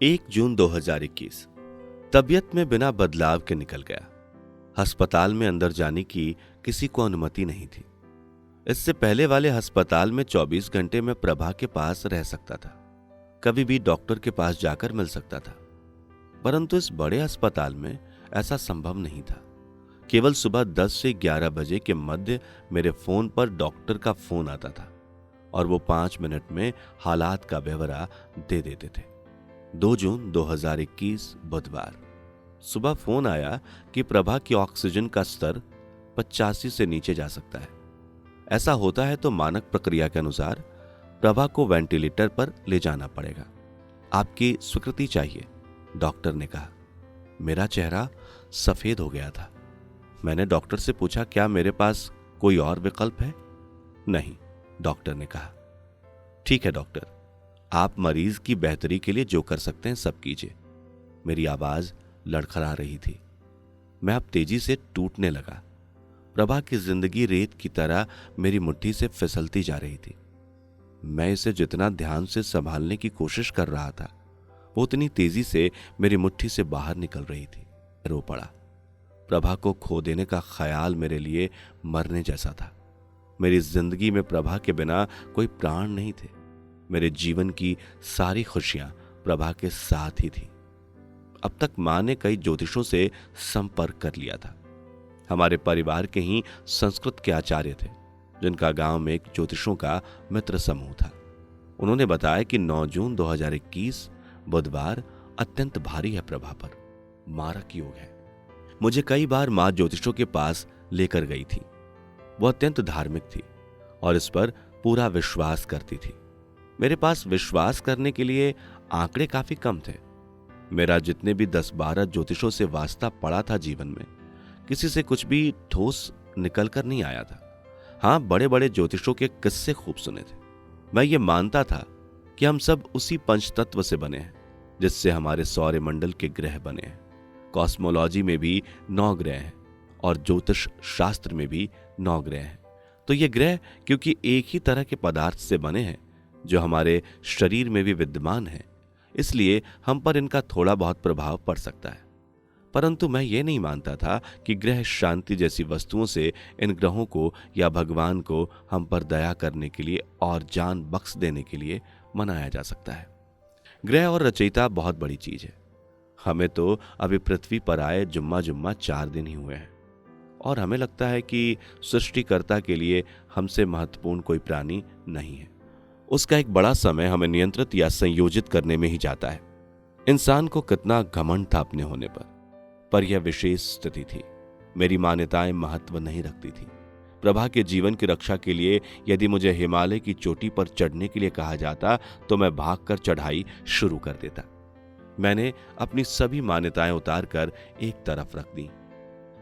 1 जून 2021 तबीयत में बिना बदलाव के निकल गया। अस्पताल में अंदर जाने की किसी को अनुमति नहीं थी। इससे पहले वाले अस्पताल में 24 घंटे में प्रभा के पास रह सकता था, कभी भी डॉक्टर के पास जाकर मिल सकता था। परंतु इस बड़े अस्पताल में ऐसा संभव नहीं था। केवल सुबह 10 से 11 बजे के मध्य मेरे फोन पर डॉक्टर का फोन आता था और वो 5 मिनट में हालात का ब्यौरा दे देते थे। 2 जून 2021 बुधवार सुबह फोन आया कि प्रभा की ऑक्सीजन का स्तर 85 से नीचे जा सकता है। ऐसा होता है तो मानक प्रक्रिया के अनुसार प्रभा को वेंटिलेटर पर ले जाना पड़ेगा। आपकी स्वीकृति चाहिए, डॉक्टर ने कहा। मेरा चेहरा सफेद हो गया था। मैंने डॉक्टर से पूछा, क्या मेरे पास कोई और विकल्प है? नहीं, डॉक्टर ने कहा। ठीक है डॉक्टर, आप मरीज की बेहतरी के लिए जो कर सकते हैं सब कीजिए। मेरी आवाज लड़खड़ा रही थी। मैं अब तेजी से टूटने लगा। प्रभा की जिंदगी रेत की तरह मेरी मुट्ठी से फिसलती जा रही थी। मैं इसे जितना ध्यान से संभालने की कोशिश कर रहा था, वो उतनी तेजी से मेरी मुट्ठी से बाहर निकल रही थी। रो पड़ा। प्रभा को खो देने का ख्याल मेरे लिए मरने जैसा था। मेरी जिंदगी में प्रभा के बिना कोई प्राण नहीं थे। मेरे जीवन की सारी खुशियां प्रभा के साथ ही थी। अब तक मां ने कई ज्योतिषों से संपर्क कर लिया था। हमारे परिवार के ही संस्कृत के आचार्य थे, जिनका गांव में एक ज्योतिषों का मित्र समूह था। उन्होंने बताया कि 9 जून 2021 बुधवार अत्यंत भारी है प्रभा पर, मारक योग है। मुझे कई बार मां ज्योतिषों के पास लेकर गई थी। वो अत्यंत धार्मिक थी और इस पर पूरा विश्वास करती थी। मेरे पास विश्वास करने के लिए आंकड़े काफी कम थे। मेरा जितने भी 10-12 ज्योतिषों से वास्ता पड़ा था जीवन में, किसी से कुछ भी ठोस निकल कर नहीं आया था। हाँ, बड़े बड़े ज्योतिषों के किस्से खूब सुने थे। मैं ये मानता था कि हम सब उसी पंचतत्व से बने हैं, जिससे हमारे सौर मंडल के ग्रह बने हैं। कॉस्मोलॉजी में भी 9 ग्रह हैं और ज्योतिष शास्त्र में भी 9 ग्रह हैं। तो ये ग्रह क्योंकि एक ही तरह के पदार्थ से बने हैं जो हमारे शरीर में भी विद्यमान है, इसलिए हम पर इनका थोड़ा बहुत प्रभाव पड़ सकता है। परंतु मैं ये नहीं मानता था कि ग्रह शांति जैसी वस्तुओं से इन ग्रहों को या भगवान को हम पर दया करने के लिए और जान बख्श देने के लिए मनाया जा सकता है। ग्रह और रचयिता बहुत बड़ी चीज है। हमें तो अभी पृथ्वी पर आए जुम्मा 4 दिन ही हुए हैं और हमें लगता है कि सृष्टिकर्ता के लिए हमसे महत्वपूर्ण कोई प्राणी नहीं है। उसका एक बड़ा समय हमें नियंत्रित या संयोजित करने में ही जाता है। इंसान को कितना घमंड था अपने होने पर यह विशेष स्थिति थी। मेरी मान्यताएं महत्व नहीं रखती थी। प्रभा के जीवन की रक्षा के लिए यदि मुझे हिमालय की चोटी पर चढ़ने के लिए कहा जाता तो मैं भागकर चढ़ाई शुरू कर देता। मैंने अपनी सभी मान्यताएं उतारकर एक तरफ रख दी।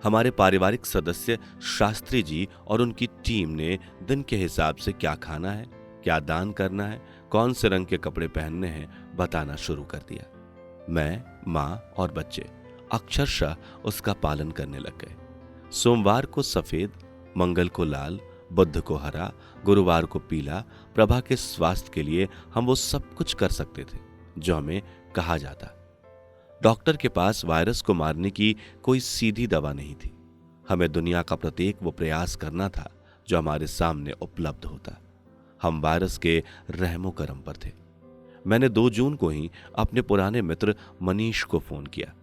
हमारे पारिवारिक सदस्य शास्त्री जी और उनकी टीम ने दिन के हिसाब से क्या खाना है, क्या दान करना है, कौन से रंग के कपड़े पहनने हैं बताना शुरू कर दिया। मैं, मां और बच्चे अक्षरशः उसका पालन करने लग गए। सोमवार को सफेद, मंगल को लाल, बुध को हरा, गुरुवार को पीला। प्रभा के स्वास्थ्य के लिए हम वो सब कुछ कर सकते थे जो हमें कहा जाता। डॉक्टर के पास वायरस को मारने की कोई सीधी दवा नहीं थी। हमें दुनिया का प्रत्येक वो प्रयास करना था जो हमारे सामने उपलब्ध होता। हम वायरस के रहमो करम पर थे। मैंने 2 जून को ही अपने पुराने मित्र मनीष को फोन किया।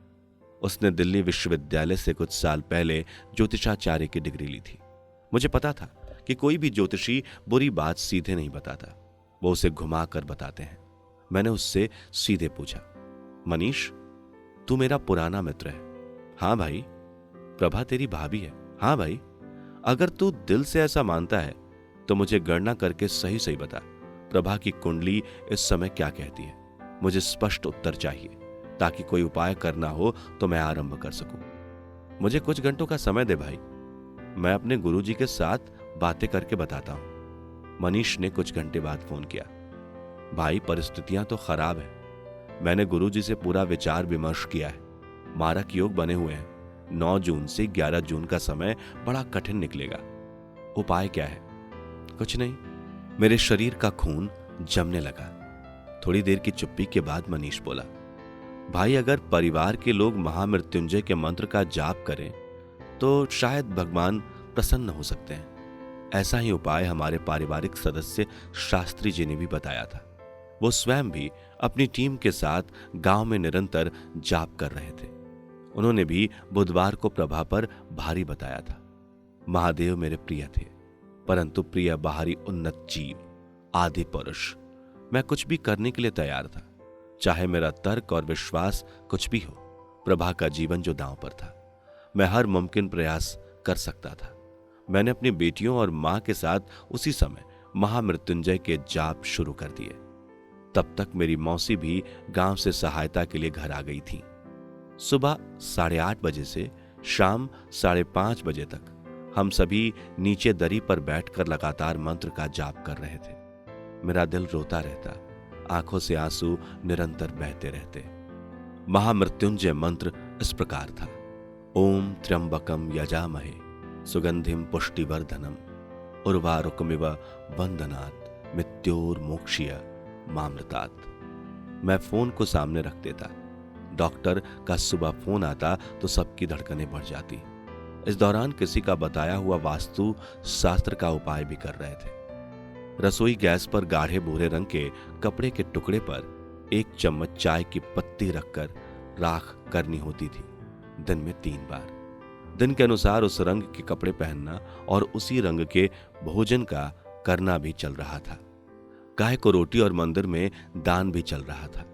उसने दिल्ली विश्वविद्यालय से कुछ साल पहले ज्योतिषाचार्य की डिग्री ली थी। मुझे पता था कि कोई भी ज्योतिषी बुरी बात सीधे नहीं बताता, वो उसे घुमा कर बताते हैं। मैंने उससे सीधे पूछा, मनीष, तू मेरा पुराना मित्र है। हाँ भाई। प्रभा तेरी भाभी है। हाँ भाई। अगर तू दिल से ऐसा मानता है तो मुझे गणना करके सही सही बता, प्रभा की कुंडली इस समय क्या कहती है? मुझे स्पष्ट उत्तर चाहिए ताकि कोई उपाय करना हो तो मैं आरंभ कर सकूं। मुझे कुछ घंटों का समय दे भाई, मैं अपने गुरुजी के साथ बातें करके बताता हूं। मनीष ने कुछ घंटे बाद फोन किया। भाई, परिस्थितियां तो खराब है। मैंने गुरुजी से पूरा विचार विमर्श किया है। मारक योग बने हुए हैं। 9 जून से 11 जून का समय बड़ा कठिन निकलेगा। उपाय क्या है? कुछ नहीं। मेरे शरीर का खून जमने लगा। थोड़ी देर की चुप्पी के बाद मनीष बोला, भाई, अगर परिवार के लोग महामृत्युंजय के मंत्र का जाप करें तो शायद भगवान प्रसन्न हो सकते हैं। ऐसा ही उपाय हमारे पारिवारिक सदस्य शास्त्री जी ने भी बताया था। वो स्वयं भी अपनी टीम के साथ गांव में निरंतर जाप कर रहे थे। उन्होंने भी बुधवार को प्रभा पर भारी बताया था। महादेव मेरे प्रिय थे, परंतु प्रिय बाहरी उन्नत जीव, आदि पुरुष। मैं कुछ भी करने के लिए तैयार था, चाहे मेरा तर्क और विश्वास कुछ भी हो। प्रभा का जीवन जो दांव पर था, मैं हर मुमकिन प्रयास कर सकता था। मैंने अपनी बेटियों और मां के साथ उसी समय महामृत्युंजय के जाप शुरू कर दिए। तब तक मेरी मौसी भी गांव से सहायता के लिए घर आ गई थी। सुबह 8:30 बजे से शाम 5:30 बजे तक हम सभी नीचे दरी पर बैठकर लगातार मंत्र का जाप कर रहे थे। मेरा दिल रोता रहता, आंखों से आंसू निरंतर बहते रहते। महामृत्युंजय मंत्र इस प्रकार था: ओम त्र्यंबकम यजामहे सुगंधिम पुष्टिवर्धनम उर्वारुकमिव वंदनात् मृत्योर्मोक्षीय मामृतात्। मैं फोन को सामने रख देता। डॉक्टर का सुबह फोन आता तो सबकी धड़कनें बढ़ जाती। इस दौरान किसी का बताया हुआ वास्तु शास्त्र का उपाय भी कर रहे थे। रसोई गैस पर गाढ़े भूरे रंग के कपड़े के टुकड़े पर 1 चम्मच चाय की पत्ती रखकर राख करनी होती थी, दिन में 3 बार। दिन के अनुसार उस रंग के कपड़े पहनना और उसी रंग के भोजन का करना भी चल रहा था। गाय को रोटी और मंदिर में दान भी चल रहा था।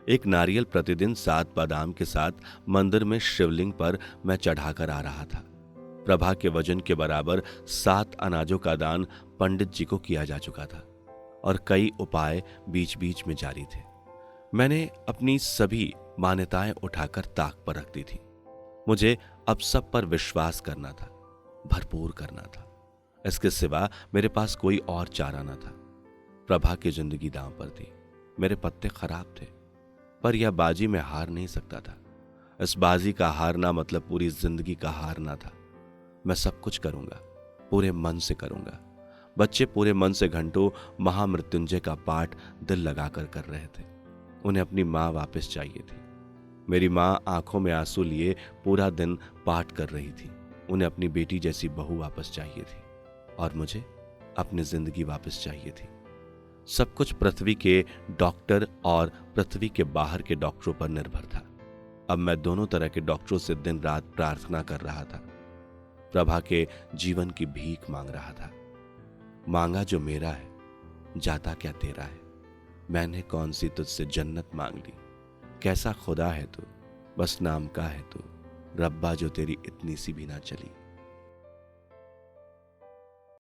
एक नारियल प्रतिदिन 7 बादाम के साथ मंदिर में शिवलिंग पर मैं चढ़ाकर आ रहा था। प्रभा के वजन के बराबर 7 अनाजों का दान पंडित जी को किया जा चुका था और कई उपाय बीच बीच में जारी थे। मैंने अपनी सभी मान्यताएं उठाकर ताक पर रख दी थी। मुझे अब सब पर विश्वास करना था, भरपूर करना था। इसके सिवा मेरे पास कोई और चारा न था। प्रभा की जिंदगी दांव पर थी। मेरे पत्ते खराब थे, पर यह बाजी में हार नहीं सकता था। इस बाजी का हारना मतलब पूरी जिंदगी का हारना था। मैं सब कुछ करूंगा, पूरे मन से करूंगा। बच्चे पूरे मन से घंटों महामृत्युंजय का पाठ दिल लगाकर कर रहे थे। उन्हें अपनी मां वापस चाहिए थी। मेरी मां आंखों में आंसू लिए पूरा दिन पाठ कर रही थी। उन्हें अपनी बेटी जैसी बहू वापस चाहिए थी और मुझे अपनी जिंदगी वापस चाहिए थी। सब कुछ पृथ्वी के डॉक्टर और पृथ्वी के बाहर के डॉक्टरों पर निर्भर था। अब मैं दोनों तरह के डॉक्टरों से दिन रात प्रार्थना कर रहा था। प्रभा के जीवन की भीख मांग रहा था। मांगा जो मेरा है, जाता क्या तेरा है। मैंने कौन सी तुझसे जन्नत मांग ली। कैसा खुदा है तू, बस नाम का है तू। रब्बा जो तेरी इतनी सी भी ना चली।